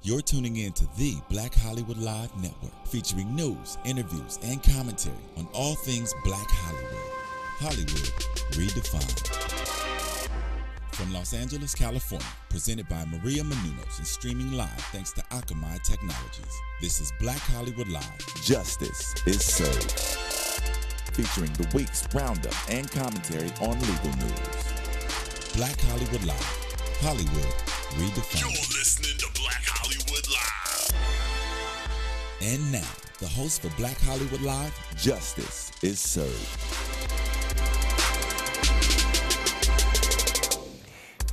You're tuning in to the Black Hollywood Live Network, featuring news, interviews, and commentary on all things Black Hollywood. Hollywood redefined. From Los Angeles, California, presented by Maria Menounos and streaming live thanks to Akamai Technologies. This is Black Hollywood Live. Justice is served. Featuring the week's roundup and commentary on legal news. Black Hollywood Live. Hollywood redefined. You're listening to Black Hollywood Live. And now, the host for Black Hollywood Live, Justice is Served.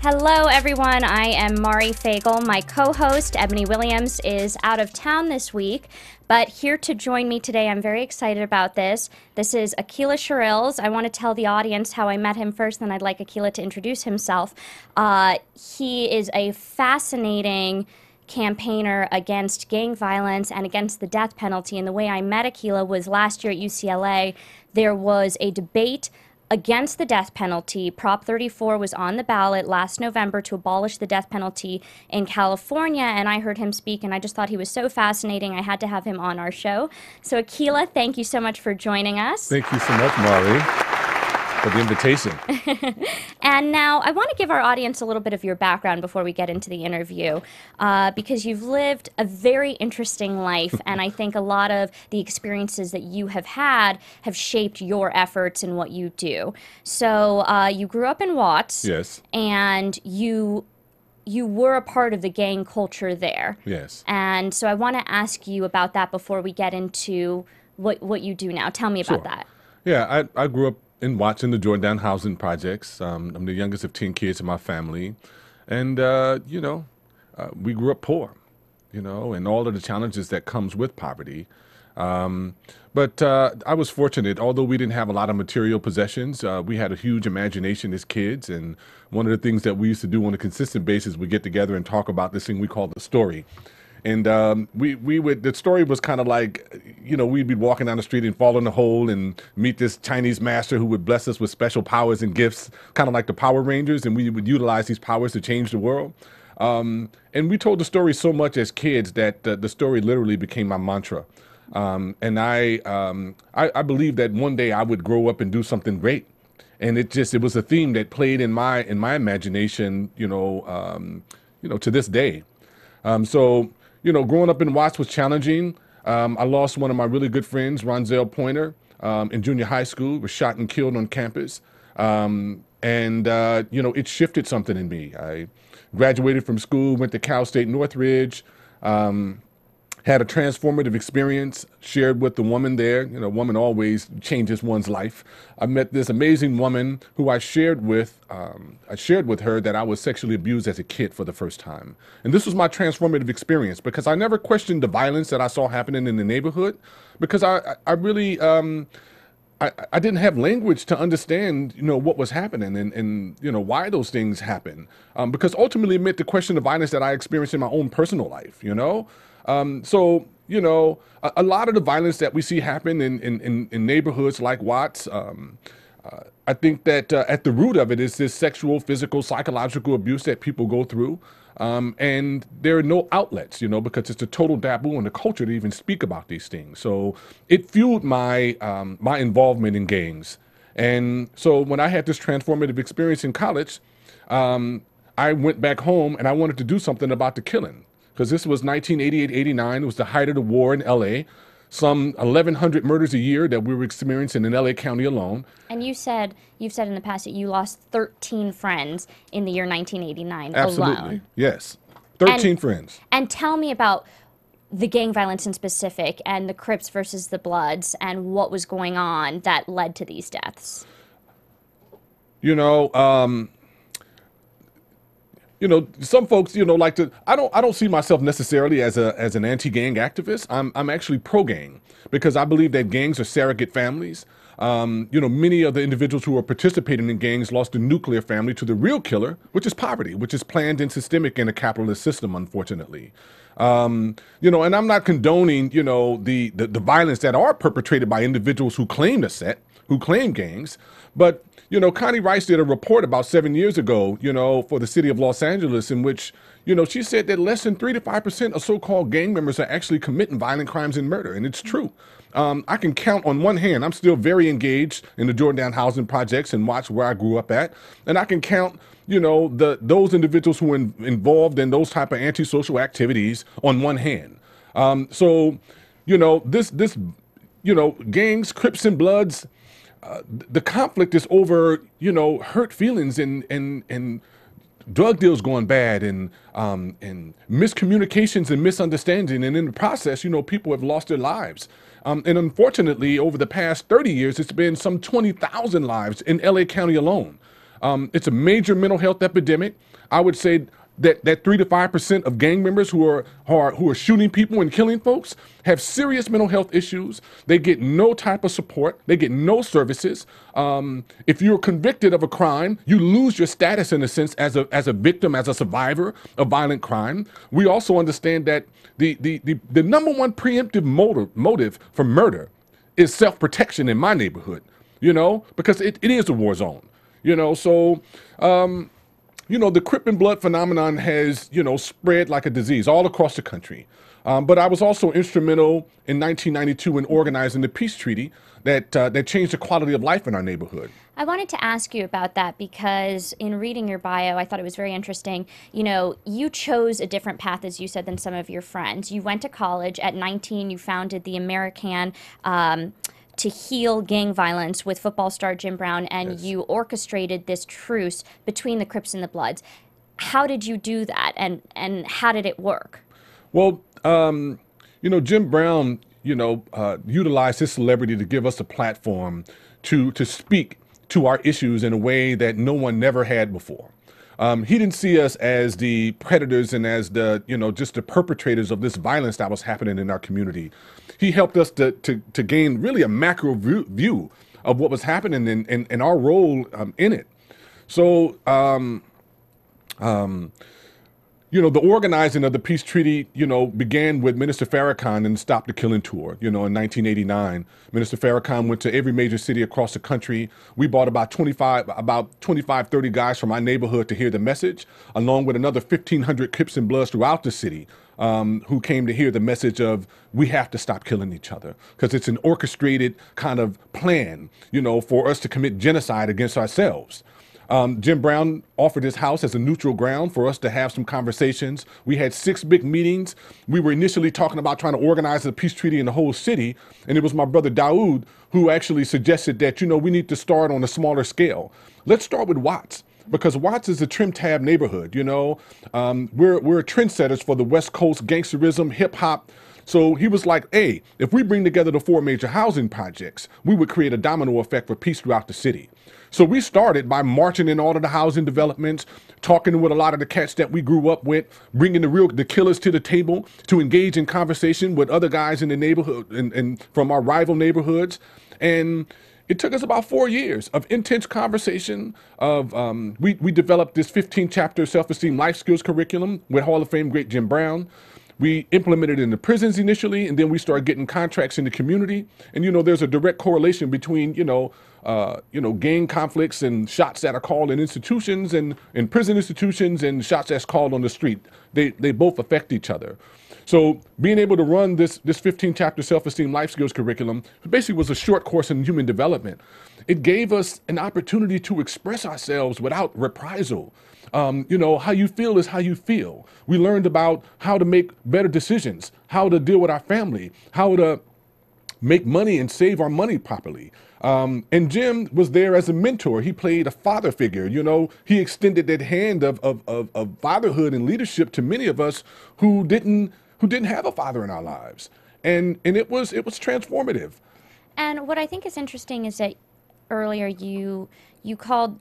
Hello, everyone. I am Mari Fagel. My co-host, Ebony Williams, is out of town this week, but here to join me today. I'm very excited about this. This is Aqeela Sherrills. I want to tell the audience how I met him first, then I'd like Aqeela to introduce himself. He is a fascinating campaigner against gang violence and against the death penalty. And the way I met Aqeela was last year at UCLA. There was a debate against the death penalty. Prop 34 was on the ballot last November to abolish the death penalty in California, and I heard him speak, and I just thought he was so fascinating. I had to have him on our show. So Aqeela, thank you so much for joining us. Thank you so much, Mari, for the invitation. And now I want to give our audience a little bit of your background before we get into the interview, because you've lived a very interesting life, and I think a lot of the experiences that you have had have shaped your efforts and what you do. So you grew up in Watts. Yes. And you were a part of the gang culture there. Yes. And so I want to ask you about that before we get into what you do now. Tell me about that. Yeah, I grew up in Watts in the Jordan Housing Projects. I'm the youngest of 10 kids in my family. And, we grew up poor, and all of the challenges that comes with poverty. But I was fortunate. Although we didn't have a lot of material possessions, we had a huge imagination as kids. And one of the things that we used to do on a consistent basis, we get together and talk about this thing we call the story. And the story was kind of like, we'd be walking down the street and fall in a hole and meet this Chinese master who would bless us with special powers and gifts, kind of like the Power Rangers, and we would utilize these powers to change the world. And we told the story so much as kids that the story literally became my mantra. And I believe that one day I would grow up and do something great. And it was a theme that played in my imagination, to this day. Growing up in Watts was challenging. I lost one of my really good friends, Ronzel Pointer, in junior high school, was shot and killed on campus. It shifted something in me. I graduated from school, went to Cal State Northridge, had a transformative experience, shared with the woman there. A woman always changes one's life. I met this amazing woman who I shared with her that I was sexually abused as a kid for the first time. And this was my transformative experience because I never questioned the violence that I saw happening in the neighborhood because I really, I didn't have language to understand, what was happening and why those things happen. Because ultimately it meant to question the violence that I experienced in my own personal life, a lot of the violence that we see happen in neighborhoods like Watts, I think that at the root of it is this sexual, physical, psychological abuse that people go through. And there are no outlets, because it's a total taboo in the culture to even speak about these things. So it fueled my involvement in gangs. And so when I had this transformative experience in college, I went back home and I wanted to do something about the killing. Because this was 1988-89. It was the height of the war in L.A. Some 1,100 murders a year that we were experiencing in L.A. County alone. And you've said in the past that you lost 13 friends in the year 1989 Absolutely. Alone. Yes, 13 friends. And tell me about the gang violence in specific and the Crips versus the Bloods and what was going on that led to these deaths. Some folks, like to. I don't see myself necessarily as an anti-gang activist. I'm actually pro-gang because I believe that gangs are surrogate families. Many of the individuals who are participating in gangs lost a nuclear family to the real killer, which is poverty, which is planned and systemic in a capitalist system, unfortunately. And I'm not condoning, the violence that are perpetrated by individuals who claim who claim gangs, but Connie Rice did a report about 7 years ago, for the city of Los Angeles in which, She said that less than 3 to 5% of so-called gang members are actually committing violent crimes and murder, and it's true. I can count on one hand. I'm still very engaged in the Jordan housing projects and watch where I grew up at, and I can count, those individuals who are involved in those type of antisocial activities on one hand. Gangs, Crips and Bloods, the conflict is over, hurt feelings and drug deals going bad and miscommunications and misunderstanding. And in the process, people have lost their lives. And unfortunately, over the past 30 years, it's been some 20,000 lives in LA County alone. It's a major mental health epidemic. I would say that 3 to 5% of gang members who are shooting people and killing folks have serious mental health issues. They get no type of support. They get no services. If you're convicted of a crime, you lose your status in a sense as a victim, as a survivor of violent crime. We also understand that the number one preemptive motive for murder is self-protection in my neighborhood, because it is a war zone, the Crip and Blood phenomenon has, spread like a disease all across the country. But I was also instrumental in 1992 in organizing the peace treaty that changed the quality of life in our neighborhood. I wanted to ask you about that because in reading your bio, I thought it was very interesting. You chose a different path, as you said, than some of your friends. You went to college. At 19, you founded the American to heal gang violence with football star Jim Brown, and Yes. you orchestrated this truce between the Crips and the Bloods. How did you do that, and how did it work? Well, Jim Brown, utilized his celebrity to give us a platform to speak to our issues in a way that no one never had before. He didn't see us as the predators and as just the perpetrators of this violence that was happening in our community. He helped us to gain really a macro view of what was happening and our role in it. So, the organizing of the peace treaty, began with Minister Farrakhan and the Stop the Killing tour, in 1989. Minister Farrakhan went to every major city across the country. We brought about 25, 30 guys from my neighborhood to hear the message, along with another 1,500 Crips and Bloods throughout the city who came to hear the message of we have to stop killing each other because it's an orchestrated kind of plan, for us to commit genocide against ourselves. Jim Brown offered his house as a neutral ground for us to have some conversations. We had 6 big meetings. We were initially talking about trying to organize a peace treaty in the whole city. And it was my brother Daude who actually suggested that, we need to start on a smaller scale. Let's start with Watts, because Watts is a trim tab neighborhood. We're trendsetters for the West Coast gangsterism, hip hop. So he was like, hey, if we bring together the 4 major housing projects, we would create a domino effect for peace throughout the city. So we started by marching in all of the housing developments, talking with a lot of the cats that we grew up with, bringing the killers to the table to engage in conversation with other guys in the neighborhood and from our rival neighborhoods. And it took us about 4 years of intense conversation. We developed this 15-chapter self-esteem life skills curriculum with Hall of Fame great Jim Brown. We implemented it in the prisons initially, and then we started getting contracts in the community. And, there's a direct correlation between, gang conflicts and shots that are called in institutions and in prison institutions and shots that's called on the street. They both affect each other. So being able to run this 15-chapter self-esteem life skills curriculum basically was a short course in human development. It gave us an opportunity to express ourselves without reprisal. How you feel is how you feel. We learned about how to make better decisions, how to deal with our family, how to make money and save our money properly. And Jim was there as a mentor. He played a father figure. He extended that hand of fatherhood and leadership to many of us who didn't have a father in our lives. And it was transformative. And what I think is interesting is that earlier you called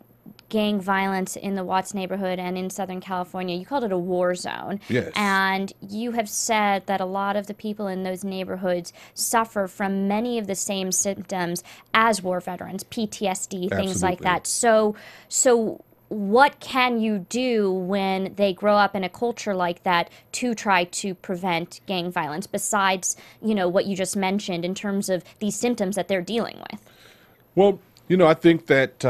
gang violence in the Watts neighborhood and in Southern California, you called it a war zone. Yes. And you have said that a lot of the people in those neighborhoods suffer from many of the same symptoms as war veterans, PTSD, things like that. So what can you do when they grow up in a culture like that to try to prevent gang violence besides, what you just mentioned in terms of these symptoms that they're dealing with? Well, I think that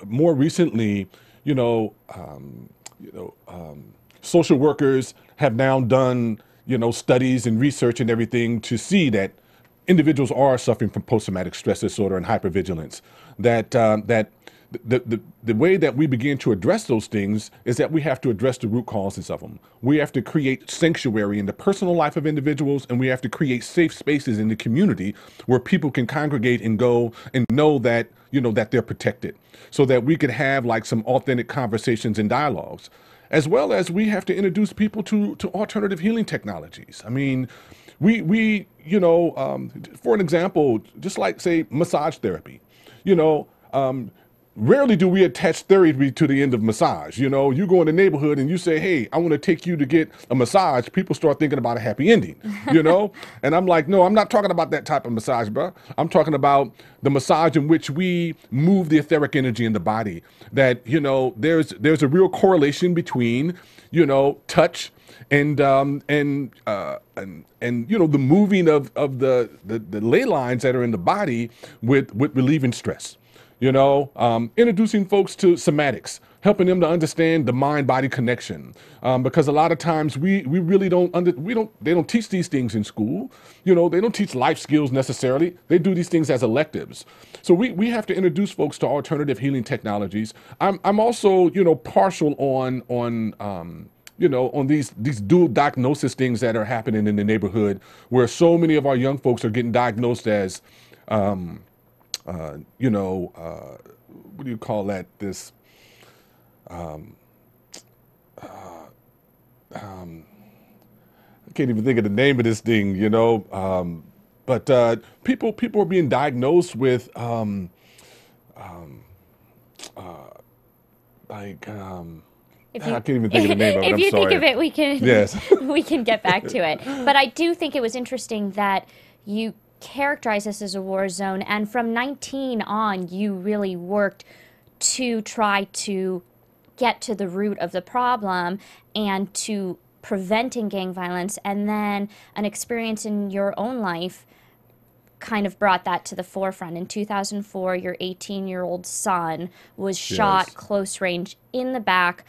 more recently, social workers have now done, studies and research and everything to see that individuals are suffering from post-traumatic stress disorder and hypervigilance. That the way that we begin to address those things is that we have to address the root causes of them. We have to create sanctuary in the personal life of individuals, and we have to create safe spaces in the community where people can congregate and go and know that, that they're protected, so that we could have like some authentic conversations and dialogues, as well as we have to introduce people to alternative healing technologies. I mean, for an example, just like say massage therapy, rarely do we attach therapy to the end of massage. You go in the neighborhood and you say, hey, I want to take you to get a massage. People start thinking about a happy ending, And I'm like, no, I'm not talking about that type of massage, bro. I'm talking about the massage in which we move the etheric energy in the body. That, there's a real correlation between, touch and the moving of the ley lines that are in the body with relieving stress. Introducing folks to somatics, helping them to understand the mind-body connection, because a lot of times we really they don't teach these things in school. They don't teach life skills necessarily. They do these things as electives. So we have to introduce folks to alternative healing technologies. I'm also partial on these dual diagnosis things that are happening in the neighborhood, where so many of our young folks are getting diagnosed as what do you call that? This, I can't even think of the name of this thing, but people are being diagnosed with I can't even think of the name of it. If you think of it, we can yes. we can get back to it. But I do think it was interesting that you characterize this as a war zone, and from 19 on you really worked to try to get to the root of the problem and to preventing gang violence, and then an experience in your own life kind of brought that to the forefront. In 2004, your 18-year-old son was shot close range in the back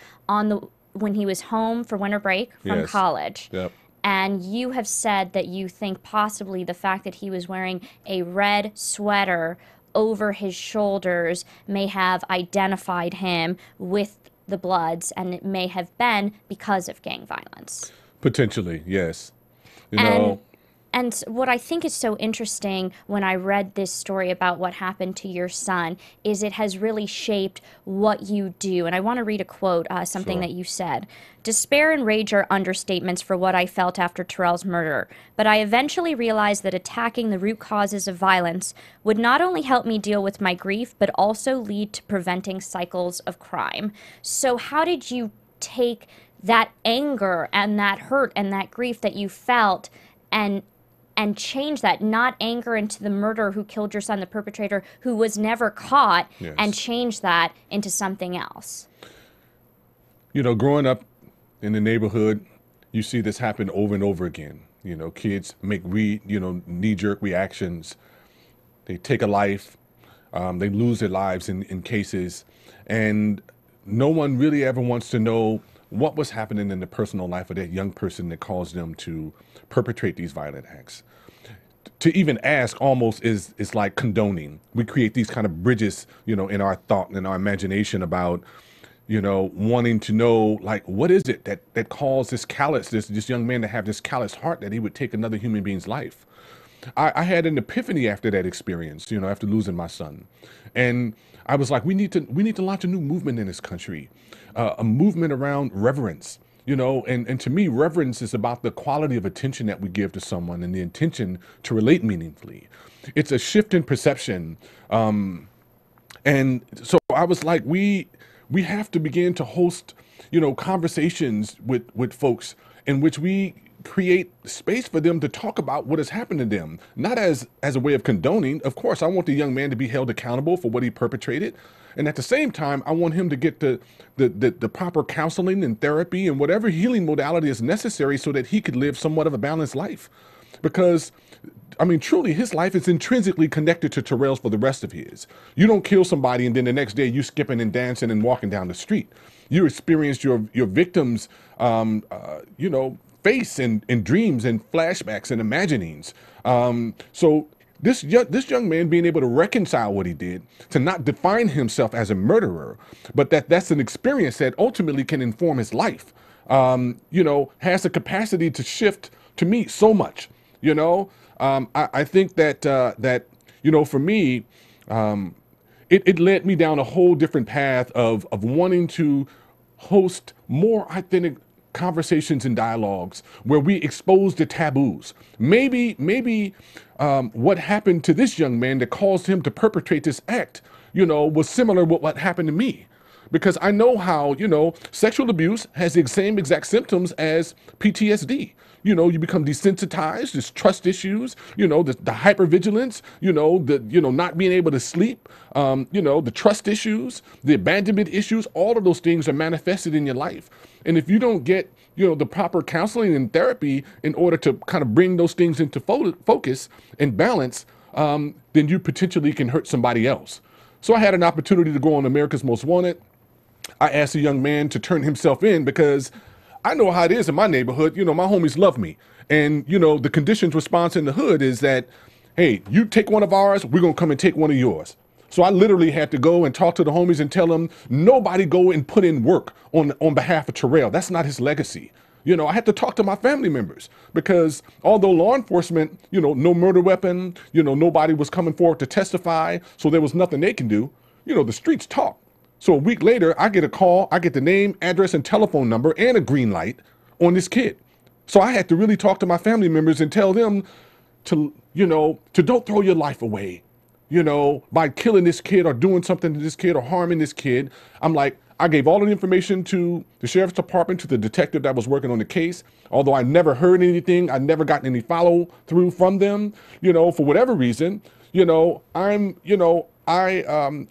when he was home for winter break from college. Yep. And you have said that you think possibly the fact that he was wearing a red sweater over his shoulders may have identified him with the Bloods, and it may have been because of gang violence. Potentially, yes. And what I think is so interesting when I read this story about what happened to your son is it has really shaped what you do. And I want to read a quote, something that you said. Despair and rage are understatements for what I felt after Terrell's murder, but I eventually realized that attacking the root causes of violence would not only help me deal with my grief, but also lead to preventing cycles of crime. So how did you take that anger and that hurt and that grief that you felt and change that, not anger into the murderer who killed your son, the perpetrator who was never caught, and change that into something else? Growing up in the neighborhood, you see this happen over and over again. Kids make knee-jerk reactions. They take a life. They lose their lives in cases. And no one really ever wants to know what was happening in the personal life of that young person that caused them to perpetrate these violent acts. To even ask almost is like condoning. We create these kind of bridges, in our thought and in our imagination about, wanting to know, like, what is it that caused this young man to have this callous heart that he would take another human being's life. I had an epiphany after that experience, after losing my son. And I was like, we need to launch a new movement in this country, a movement around reverence. And to me, reverence is about the quality of attention that we give to someone and the intention to relate meaningfully. It's a shift in perception. And so I was like, we have to begin to host, conversations with folks in which we create space for them to talk about what has happened to them, not as a way of condoning. Of course, I want the young man to be held accountable for what he perpetrated. And at the same time, I want him to get the proper counseling and therapy and whatever healing modality is necessary so that he could live somewhat of a balanced life. because I mean, truly, his life is intrinsically connected to Terrell's for the rest of his. You don't kill somebody and then the next day you skipping and dancing and walking down the street. You experienced your victim's, face and dreams and flashbacks and imaginings. So this young man being able to reconcile what he did, to not define himself as a murderer, but that's an experience that ultimately can inform his life, has the capacity to shift, to me, so much, I think that for me, it led me down a whole different path of wanting to host more authentic conversations and dialogues where we expose the taboos. Maybe what happened to this young man that caused him to perpetrate this act, was similar with what happened to me. Because I know how, sexual abuse has the same exact symptoms as PTSD. You become desensitized, there's trust issues, the hypervigilance, not being able to sleep, the trust issues, the abandonment issues, all of those things are manifested in your life. And if you don't get, the proper counseling and therapy in order to kind of bring those things into focus and balance, then you potentially can hurt somebody else. So I had an opportunity to go on America's Most Wanted. I asked a young man to turn himself in because I know how it is in my neighborhood. My homies love me. And, the conditions response in the hood is that, hey, you take one of ours, we're going to come and take one of yours. So I literally had to go and talk to the homies and tell them, nobody go and put in work on behalf of Terrell. That's not his legacy. I had to talk to my family members because although law enforcement, no murder weapon, nobody was coming forward to testify, so there was nothing they can do, the streets talk. So a week later, I get a call, I get the name, address, and telephone number and a green light on this kid. So I had to really talk to my family members and tell them to don't throw your life away, by killing this kid or doing something to this kid or harming this kid. I'm like, I gave all of the information to the sheriff's department, to the detective that was working on the case. Although I never heard anything, I never gotten any follow through from them, for whatever reason, I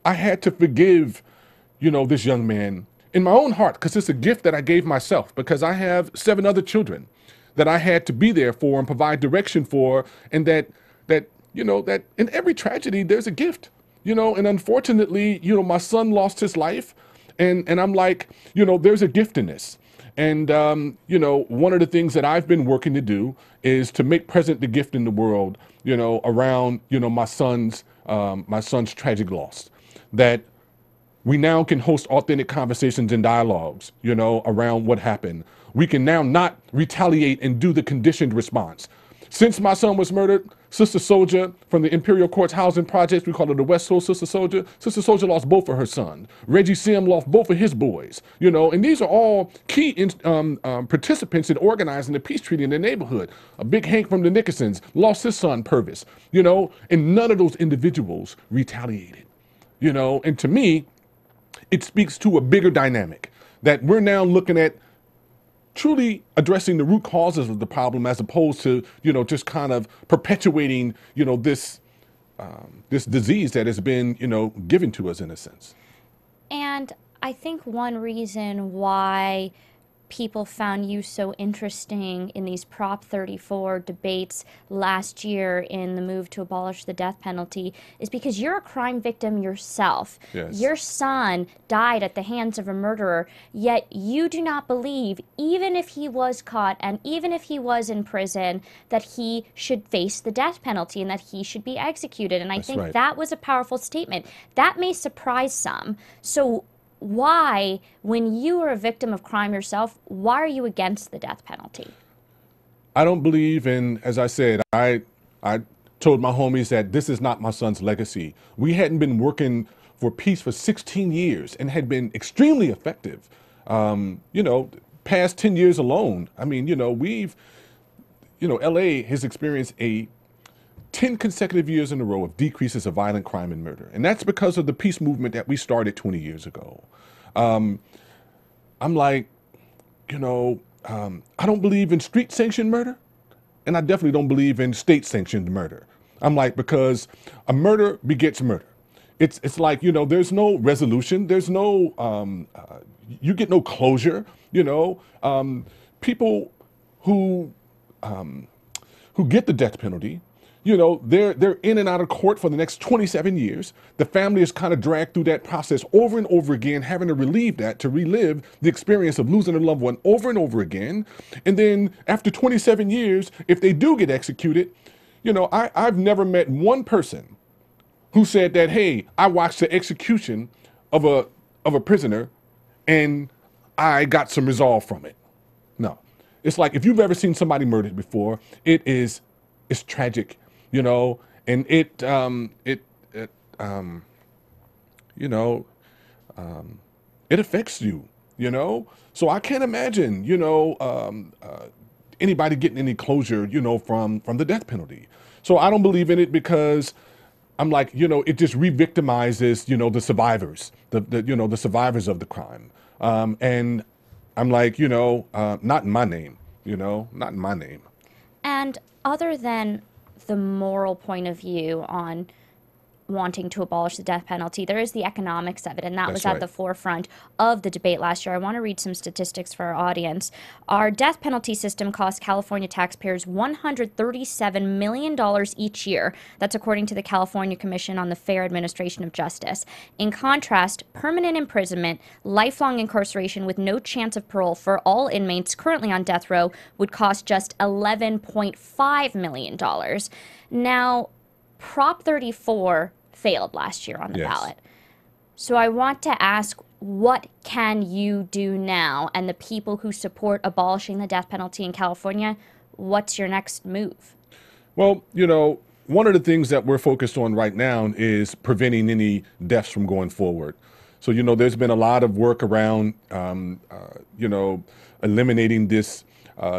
had to forgive this young man in my own heart, because it's a gift that I gave myself, because I have 7 other children that I had to be there for and provide direction for. And that in every tragedy, there's a gift, and unfortunately, my son lost his life and I'm like, there's a gift in this. And, one of the things that I've been working to do is to make present the gift in the world, around, my son's tragic loss, that we now can host authentic conversations and dialogues, around what happened. We can now not retaliate and do the conditioned response. Since my son was murdered, Sister Soldier from the Imperial Courts Housing Project, we call her the West Soul Sister Soldier. Sister Soldier lost both of her sons. Reggie Sim lost both of his boys, and these are all key participants in organizing the peace treaty in the neighborhood. A Big Hank from the Nickersons lost his son, Purvis, and none of those individuals retaliated, and to me, it speaks to a bigger dynamic that we're now looking at truly addressing the root causes of the problem, as opposed to, just kind of perpetuating, this disease that has been, given to us in a sense. And I think one reason why people found you so interesting in these Prop 34 debates last year in the move to abolish the death penalty is because you're a crime victim yourself. Yes. Your son died at the hands of a murderer, yet you do not believe, even if he was caught and even if he was in prison, that he should face the death penalty and that he should be executed. And I think right. that was a powerful statement. That may surprise some. So why, when you are a victim of crime yourself, why are you against the death penalty? I don't believe in, as I said, I told my homies that this is not my son's legacy. We hadn't been working for peace for 16 years and had been extremely effective. Past 10 years alone. I mean, we've, LA has experienced 10 consecutive years in a row of decreases of violent crime and murder. And that's because of the peace movement that we started 20 years ago. I'm like, I don't believe in street sanctioned murder, and I definitely don't believe in state sanctioned murder. I'm like, because a murder begets murder. It's like, there's no resolution. There's no, you get no closure, people who who get the death penalty, you know, they're in and out of court for the next 27 years. The family is kind of dragged through that process over and over again, having to relive the experience of losing a loved one over and over again. And then after 27 years, if they do get executed, you know, I've never met one person who said that, hey, I watched the execution of a prisoner and I got some resolve from it. No. It's like, if you've ever seen somebody murdered before, it's tragic, you know, and it affects you, you know. So I can't imagine, you know, anybody getting any closure, you know, from the death penalty. So I don't believe in it, because I'm like, you know, it just re-victimizes, you know, the survivors, the survivors of the crime. And I'm like, you know, not in my name, you know, not in my name. And other than the moral point of view on wanting to abolish the death penalty, there is the economics of it, and that was at the forefront of the debate last year. I want to read some statistics for our audience. Our death penalty system costs California taxpayers $137 million each year. That's according to the California Commission on the Fair Administration of Justice. In contrast, permanent imprisonment, lifelong incarceration with no chance of parole for all inmates currently on death row would cost just $11.5 million. Now, Prop 34 failed last year on the ballot. So I want to ask, what can you do now? And the people who support abolishing the death penalty in California, what's your next move? Well, you know, one of the things that we're focused on right now is preventing any deaths from going forward. So, you know, there's been a lot of work around, you know, eliminating this,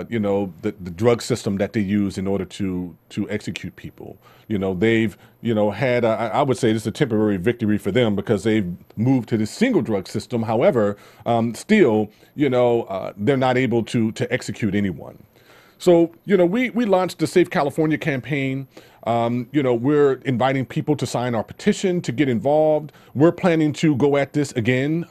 you know, the drug system that they use in order to execute people. You know, they've, you know, had, I would say this is a temporary victory for them, because they've moved to the single drug system. However, still, you know, they're not able to execute anyone. So, you know, we launched the Safe California campaign. You know, we're inviting people to sign our petition to get involved. We're planning to go at this again,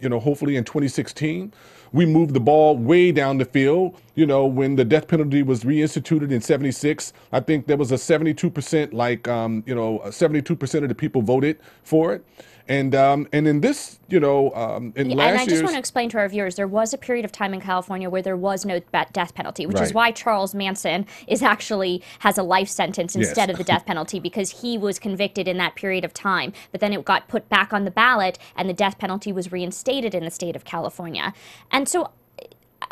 you know, hopefully in 2016. We moved the ball way down the field. You know, when the death penalty was reinstituted in '76, I think there was a 72%, like, you know, 72% of the people voted for it. And in this, you know, in last and I just want to explain to our viewers, there was a period of time in California where there was no death penalty, which is why Charles Manson has a life sentence instead of the death penalty, because he was convicted in that period of time. But then it got put back on the ballot, and the death penalty was reinstated in the state of California. And so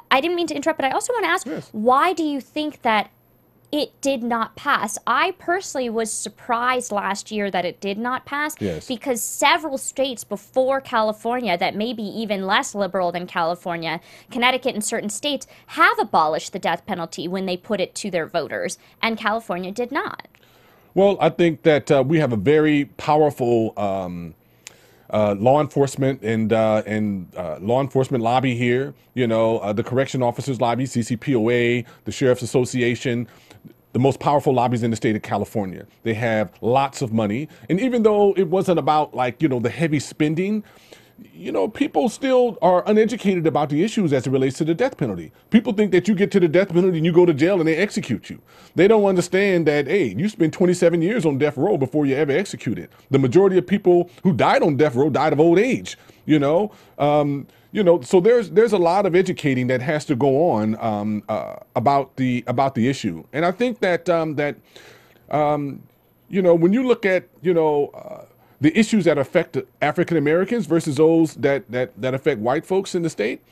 I didn't mean to interrupt, but I also want to ask, why do you think that it did not pass? I personally was surprised last year that it did not pass, because several states before California that may be even less liberal than California, Connecticut and certain states, have abolished the death penalty when they put it to their voters, and California did not. Well, I think that we have a very powerful law enforcement and law enforcement lobby here. You know, the correction officers lobby, CCPOA, the Sheriff's Association, the most powerful lobbies in the state of California. They have lots of money. And even though it wasn't about, like, you know, the heavy spending, you know, people still are uneducated about the issues as it relates to the death penalty. People think that you get to the death penalty and you go to jail and they execute you. They don't understand that, hey, you spend 27 years on death row before you're ever executed. The majority of people who died on death row died of old age, you know. So there's a lot of educating that has to go on about the issue. And I think that you know, when you look at, you know, the issues that affect African Americans versus those that affect white folks in the state,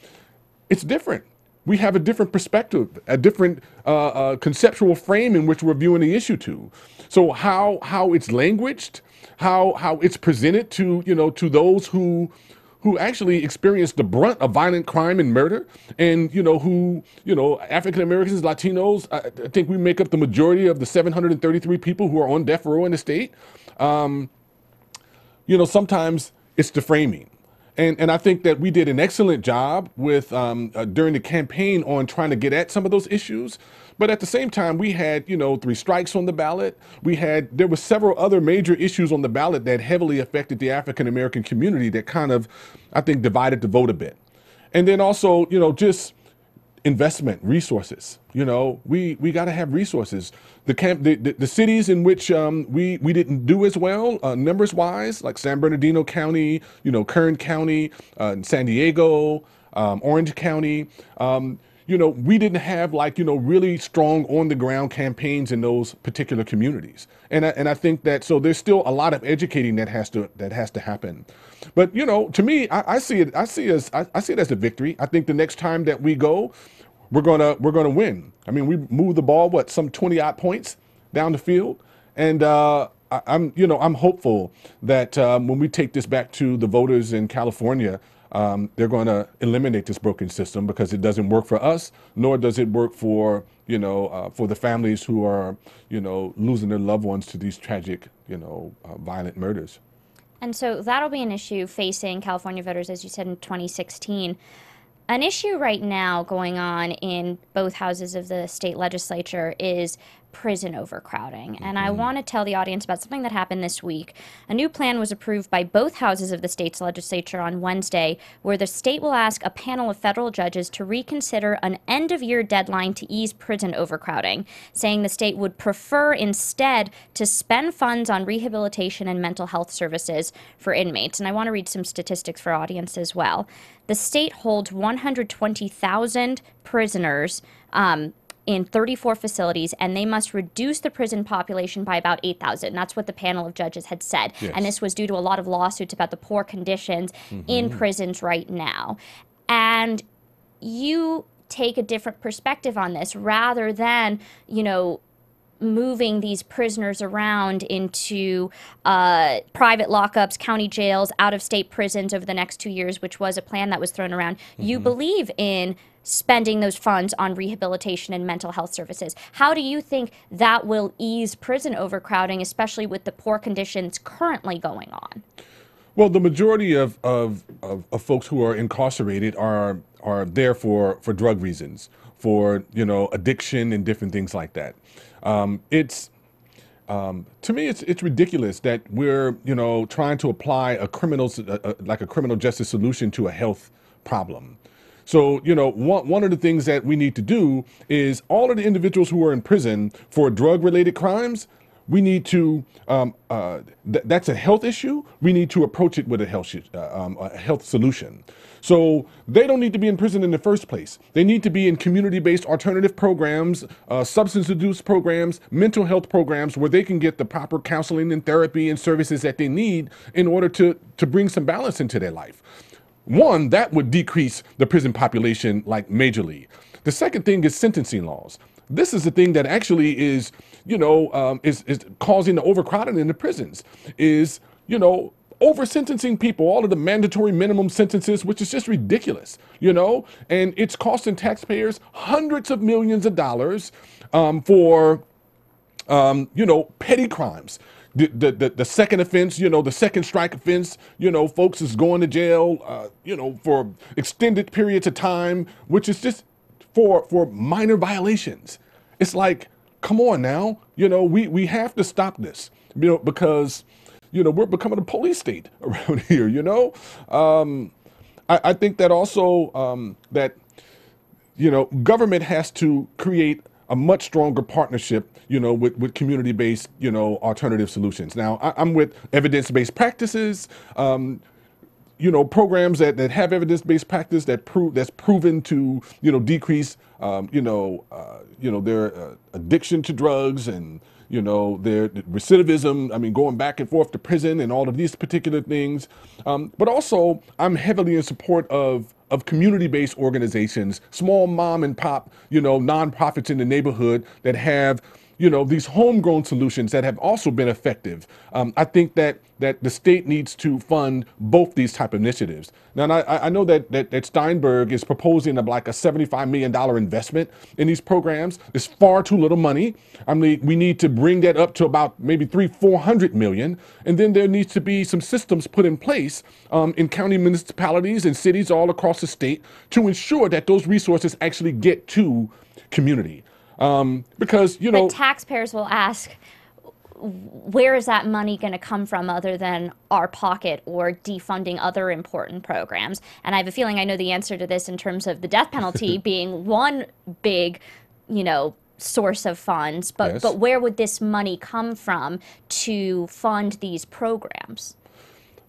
it's different. We have a different perspective, a different conceptual frame in which we're viewing the issue to. So how it's languaged, how it's presented to, you know, to those who actually experience the brunt of violent crime and murder, and, you know, who, you know, African Americans, Latinos, I think we make up the majority of the 733 people who are on death row in the state. You know, sometimes it's the framing. And I think that we did an excellent job with during the campaign on trying to get at some of those issues. But at the same time, we had, you know, 3 strikes on the ballot. There were several other major issues on the ballot that heavily affected the African American community that kind of, I think, divided the vote a bit. And then also, you know, just investment, resources. You know, we got to have resources. The cities in which we didn't do as well, numbers wise, like San Bernardino County, you know, Kern County, San Diego, Orange County. You know, we didn't have like, you know, really strong on the ground campaigns in those particular communities. And I think that, so there's still a lot of educating that has to happen. But, you know, to me, I see it as a victory. I think the next time that we go, we're gonna win. I mean, we moved the ball, some 20 odd points down the field. And I'm hopeful that when we take this back to the voters in California, they're going to eliminate this broken system, because it doesn't work for us, nor does it work for, for the families who are, losing their loved ones to these tragic, violent murders. And so that'll be an issue facing California voters, as you said, in 2016. An issue right now going on in both houses of the state legislature is prison overcrowding. And I want to tell the audience about something that happened this week. A new plan was approved by both houses of the state's legislature on Wednesday, where the state will ask a panel of federal judges to reconsider an end-of-year deadline to ease prison overcrowding, saying the state would prefer instead to spend funds on rehabilitation and mental health services for inmates. And I want to read some statistics for our audience as well. The state holds 120,000 prisoners in 34 facilities, and they must reduce the prison population by about 8,000. That's what the panel of judges had said. Yes. And this was due to a lot of lawsuits about the poor conditions in prisons right now. And you take a different perspective on this, rather than, moving these prisoners around into private lockups, county jails, out-of-state prisons over the next 2 years, which was a plan that was thrown around. You believe in spending those funds on rehabilitation and mental health services. How do you think that will ease prison overcrowding, especially with the poor conditions currently going on? Well, the majority of folks who are incarcerated are there for drug reasons, for addiction and different things like that. To me, it's ridiculous that we're trying to apply a criminal justice solution to a health problem. So, one of the things that we need to do is all of the individuals who are in prison for drug-related crimes, we need to, that's a health issue. We need to approach it with a health solution. So they don't need to be in prison in the first place. They need to be in community-based alternative programs, substance abuse programs, mental health programs, where they can get the proper counseling and therapy and services that they need in order to bring some balance into their life. One, that would decrease the prison population like majorly. The second thing is sentencing laws. This is the thing that actually is causing the overcrowding in the prisons, is, over sentencing people, all of the mandatory minimum sentences, which is just ridiculous, and it's costing taxpayers hundreds of millions of dollars for, petty crimes. The second offense, the second strike offense, folks is going to jail, for extended periods of time, which is just for minor violations. It's like, come on now, we have to stop this, because, we're becoming a police state around here, I think that also that, government has to create a much stronger partnership, with community-based, alternative solutions. Now, I'm with evidence-based practices, programs that have evidence-based practice that's proven to, decrease, their addiction to drugs and, their recidivism. I mean, going back and forth to prison and all of these particular things. But also, I'm heavily in support of community-based organizations, small mom and pop, nonprofits in the neighborhood that have, these homegrown solutions that have also been effective. I think that the state needs to fund both these type of initiatives. Now, I know that Steinberg is proposing like a $75 million investment in these programs. It's far too little money. I mean, we need to bring that up to about maybe $300-400 million. And then there needs to be some systems put in place in county municipalities and cities all across the state to ensure that those resources actually get to community. Because, But taxpayers will ask, where is that money going to come from other than our pocket or defunding other important programs? And I have a feeling I know the answer to this in terms of the death penalty being one big, source of funds. But Yes. but where would this money come from to fund these programs?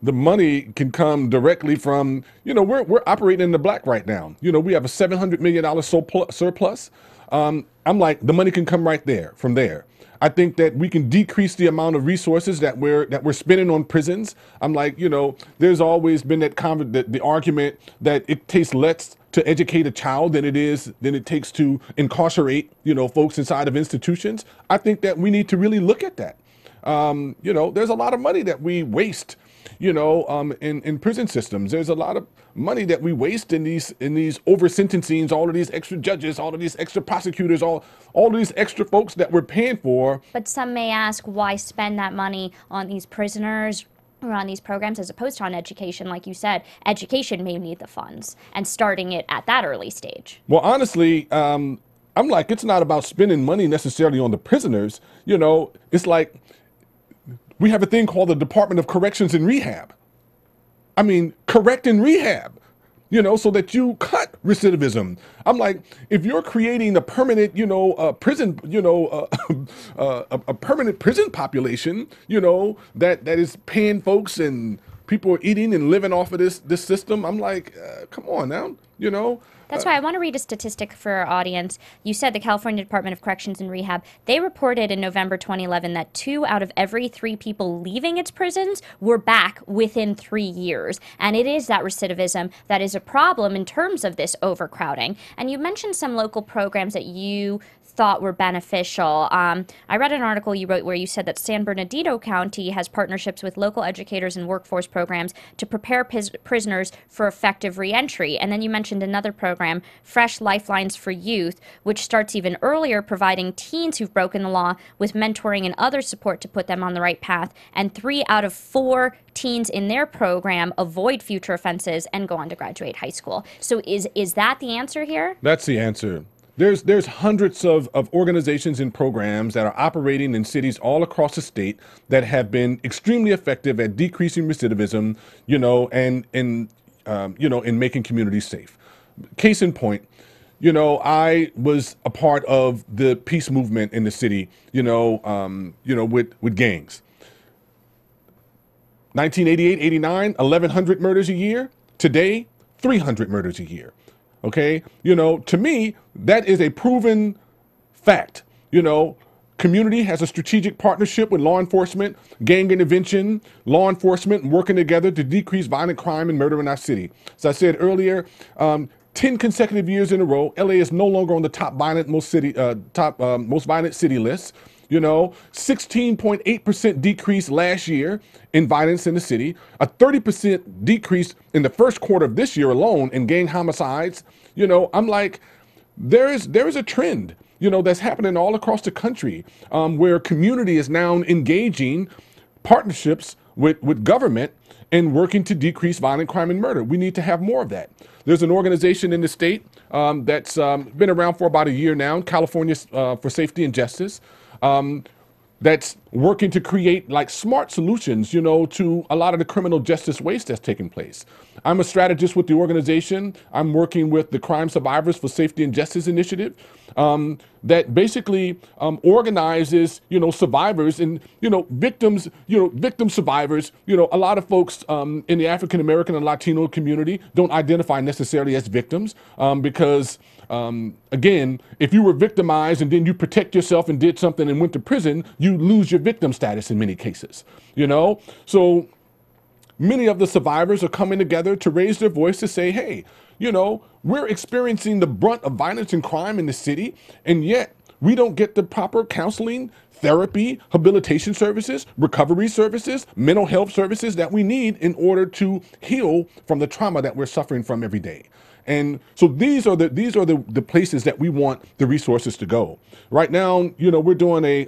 The money can come directly from, we're operating in the black right now. We have a $700 million surplus. I'm like, the money can come right there, from there. I think that we can decrease the amount of resources that we're spending on prisons. I'm like, there's always been the argument that it takes less to educate a child than it takes to incarcerate, folks inside of institutions. I think that we need to really look at that. There's a lot of money that we waste, in prison systems. There's a lot of money that we waste in these over sentencings, all of these extra judges, all of these extra prosecutors, all of these extra folks that we're paying for. But some may ask, why spend that money on these prisoners or on these programs as opposed to on education? Like you said, education may need the funds, and starting it at that early stage. Well, honestly, I'm like, it's not about spending money necessarily on the prisoners. It's like, we have a thing called the Department of Corrections and Rehab. I mean, correct and rehab, so that you cut recidivism. I'm like, if you're creating a permanent, prison, a permanent prison population, that is paying folks and people are eating and living off of this system. I'm like, come on now, That's why I want to read a statistic for our audience. You said the California Department of Corrections and Rehab, they reported in November 2011 that 2 out of every 3 people leaving its prisons were back within 3 years. And it is that recidivism that is a problem in terms of this overcrowding. And you mentioned some local programs that you thought were beneficial. I read an article you wrote where you said that San Bernardino County has partnerships with local educators and workforce programs to prepare prisoners for effective reentry. And then you mentioned another program, Fresh Lifelines for Youth, which starts even earlier, providing teens who've broken the law with mentoring and other support to put them on the right path. And 3 out of 4 teens in their program avoid future offenses and go on to graduate high school. So is that the answer here? That's the answer. There's hundreds of organizations and programs that are operating in cities all across the state that have been extremely effective at decreasing recidivism, and in making communities safe. Case in point, I was a part of the peace movement in the city, with gangs. 1988, 89, 1,100 murders a year. Today, 300 murders a year. Okay, to me, that is a proven fact. Community has a strategic partnership with law enforcement, gang intervention, law enforcement working together to decrease violent crime and murder in our city. As I said earlier, 10 consecutive years in a row, LA is no longer on the top most violent city list. 16.8% decrease last year in violence in the city, a 30% decrease in the first quarter of this year alone in gang homicides. I'm like, there is a trend, that's happening all across the country, where community is now engaging partnerships with government and working to decrease violent crime and murder. We need to have more of that. There's an organization in the state that's been around for about a year now, California for Safety and Justice, that's working to create like smart solutions, to a lot of the criminal justice waste that's taking place. I'm a strategist with the organization. I'm working with the Crime Survivors for Safety and Justice Initiative, that basically organizes, survivors and, victims, victim survivors. A lot of folks in the African American and Latino community don't identify necessarily as victims because, again, if you were victimized and then you protect yourself and did something and went to prison, you lose your victim status in many cases, So many of the survivors are coming together to raise their voice to say, hey, we're experiencing the brunt of violence and crime in the city, and yet we don't get the proper counseling, therapy, habilitation services, recovery services, mental health services that we need in order to heal from the trauma that we're suffering from every day. And so these are the places that we want the resources to go. Right now, we're doing a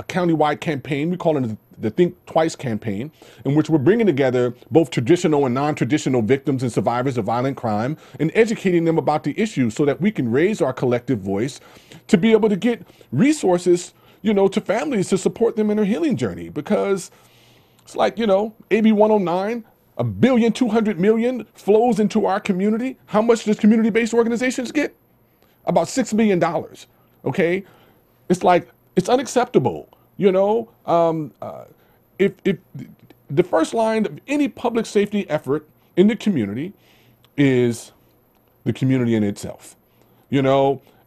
countywide campaign. We call it the Think Twice campaign, in which we're bringing together both traditional and non-traditional victims and survivors of violent crime and educating them about the issue so that we can raise our collective voice to be able to get resources to families to support them in their healing journey, because it's like, AB 109, $1.2 billion flows into our community. How much does community-based organizations get? About $6 million. Okay, it's like, it's unacceptable. If the first line of any public safety effort in the community is the community in itself,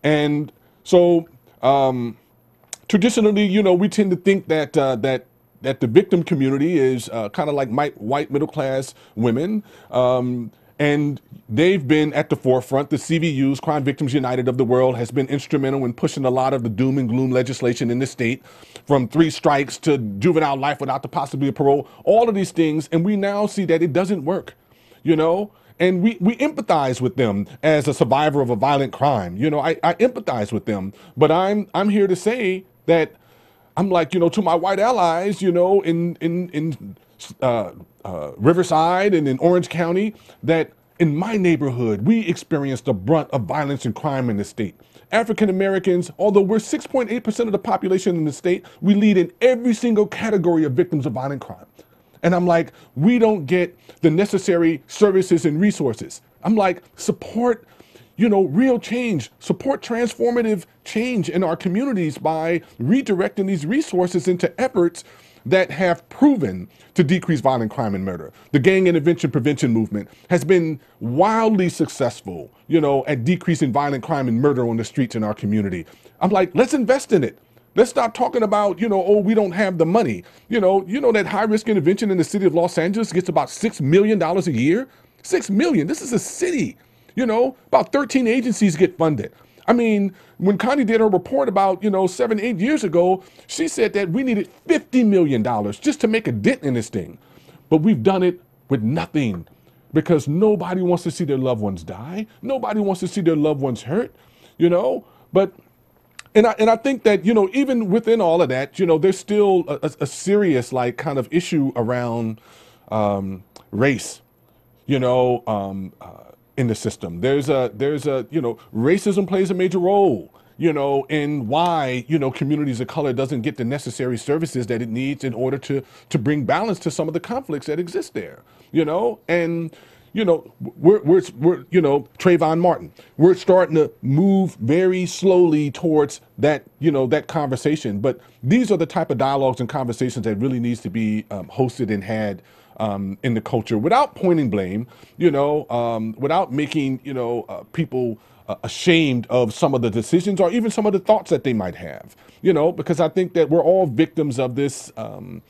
and so traditionally, we tend to think that that the victim community is kind of like white middle class women, and they've been at the forefront. The CVUs, Crime Victims United of the world, has been instrumental in pushing a lot of the doom and gloom legislation in the state, from 3 strikes to juvenile life without the possibility of parole, all of these things. And we now see that it doesn't work, and we empathize with them as a survivor of a violent crime. I empathize with them, but I'm here to say that I'm like, to my white allies, in Riverside and in Orange County, that in my neighborhood, we experienced the brunt of violence and crime in the state. African Americans, although we're 6.8% of the population in the state, we lead in every single category of victims of violent crime. And I'm like, we don't get the necessary services and resources. I'm like, support, real change, support transformative change in our communities by redirecting these resources into efforts that have proven to decrease violent crime and murder. The gang intervention prevention movement has been wildly successful, at decreasing violent crime and murder on the streets in our community. I'm like, let's invest in it. Let's stop talking about, we don't have the money. That high risk intervention in the city of Los Angeles gets about $6 million a year. $6 million. This is a city. About 13 agencies get funded. I mean, when Connie did her report about, 7, 8 years ago, she said that we needed $50 million just to make a dent in this thing. But we've done it with nothing, because nobody wants to see their loved ones die. Nobody wants to see their loved ones hurt, but and I think that, even within all of that, there's still a serious, like, kind of issue around race, in the system. There's a racism plays a major role, in why, communities of color doesn't get the necessary services that it needs in order to bring balance to some of the conflicts that exist there, and we're Trayvon Martin. We're starting to move very slowly towards that, that conversation. But these are the type of dialogues and conversations that really needs to be hosted and had in the culture, without pointing blame, without making, people ashamed of some of the decisions or even some of the thoughts that they might have, because I think that we're all victims of this, of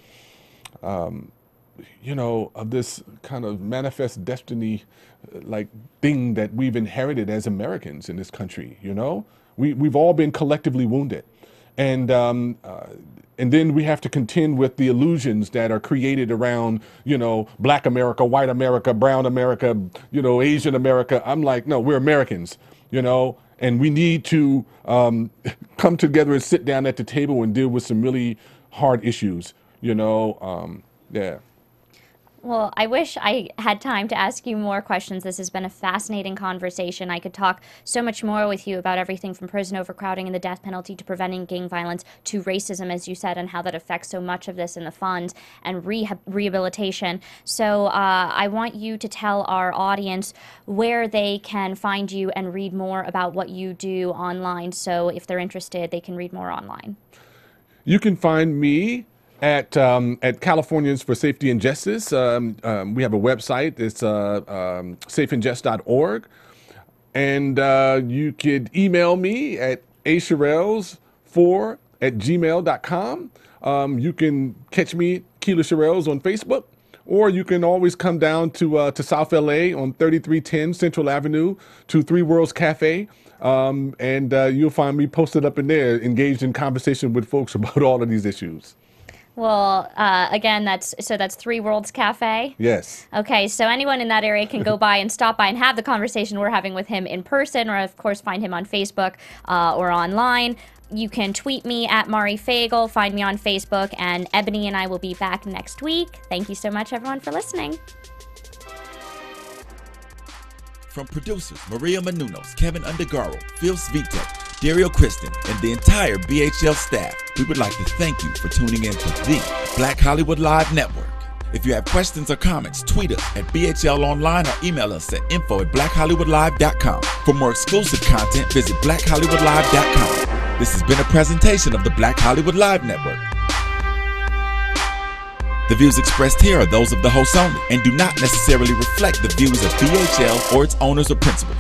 this kind of manifest destiny, like, thing that we've inherited as Americans in this country. We've all been collectively wounded, and then we have to contend with the illusions that are created around, Black America, white America, brown America, Asian America. I'm like, no, we're Americans, and we need to come together and sit down at the table and deal with some really hard issues, yeah. Well, I wish I had time to ask you more questions. This has been a fascinating conversation. I could talk so much more with you about everything from prison overcrowding and the death penalty to preventing gang violence to racism, as you said, and how that affects so much of this in the fund and rehabilitation. So I want you to tell our audience where they can find you and read more about what you do online. So if they're interested, they can read more online. You can find me at Californians for Safety and Justice. We have a website. It's safeandjust.org. And you could email me at asherrills4@gmail.com. You can catch me, Aqeela Sherrills, on Facebook, or you can always come down to South LA on 3310 Central Avenue to Three Worlds Cafe. And you'll find me posted up in there, engaged in conversation with folks about all of these issues. Well, again, that's Three Worlds Cafe? Yes. Okay, so anyone in that area can go by and stop by and have the conversation we're having with him in person, or of course find him on Facebook or online. You can tweet me at Mari Fagel, find me on Facebook, and Ebony and I will be back next week. Thank you so much, everyone, for listening. From producers Maria Menounos, Kevin Undergaro, Phil Svitek, Dario Kristen, and the entire BHL staff, we would like to thank you for tuning in to the Black Hollywood Live Network. If you have questions or comments, tweet us at BHL Online or email us at info@blackhollywoodlive.com. For more exclusive content, visit blackhollywoodlive.com. This has been a presentation of the Black Hollywood Live Network. The views expressed here are those of the host only and do not necessarily reflect the views of BHL or its owners or principals.